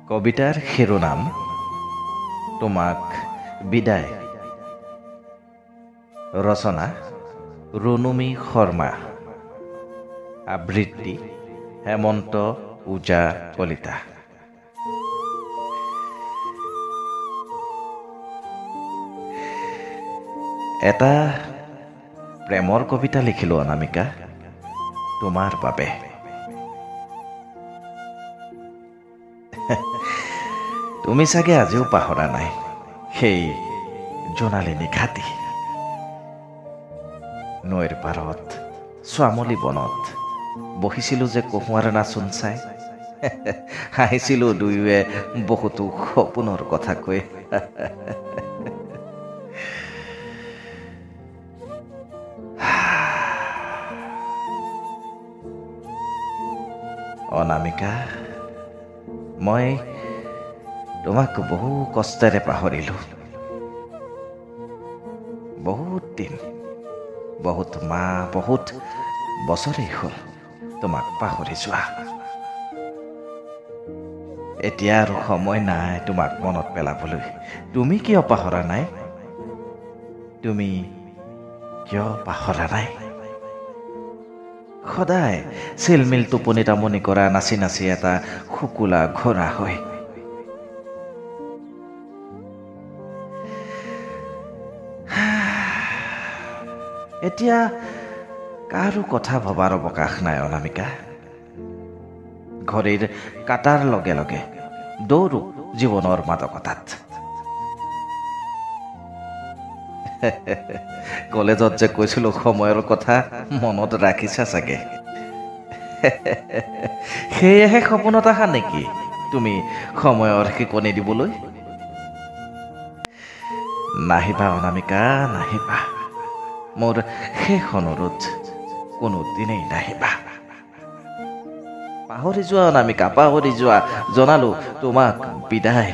কবিতাৰ শিৰোনাম তোমাক বিদায়। ৰচনা ৰুনুমি শৰ্মা। আবৃত্তি হেমন্ত ওজা কলিতা। এটা প্ৰেমৰ কবিতা লিখিলো অনামিকা, তোমাৰ বাবে। তুমি চাগে আজিও পাহৰা নাই সেই জোনালী নিশাটি। নৈৰ পাৰত শ্যামলী বনত বহিছিলো যে কহুৱাৰ নাচোন চাই। হাঁহিছিলো দুয়োৱে বহুতো সপোনৰ কথা কৈ। অনামিকা, মই তোমাক বহু কষ্টেৰে পাহৰিলো। বহুত দিন, বহুত মাহ, বহুত বছৰেই হ'ল তোমাক পাহৰি যোৱা। এতিয়া আৰু সময় নাই তোমাক মনত পেলাবলৈ। তুমি কিয় পাহৰা নাই? তুমি কিয় পাহৰা নাই? সদায় চিলমিল টোপনি টামনি কৰা নাচি নাচি এটা শুকুলা ঘোঁৰা হয়। এতিয়া কাৰো কথা ভবাৰ অৱকাশ নাই অনামিকা। ঘড়ীৰ কাটাৰ লগে লগে দৌৰো জীৱনৰ মাদকতাত। কলেজত যে কৈছিলো সময়ৰ কথা, মনত ৰাখিছা চাগে। সেয়েহে সপোনত আহা নেকি তুমি সময়ৰ শিকনি দিবলৈ? নাহিবা অনামিকা, নাহিবা। মোৰ শেষ অনুৰোধ, কোনোদিনেই নাহিবা। পাহৰি যোৱা অনামিকা, পাহৰি যোৱা। জনালো তোমাক বিদায়।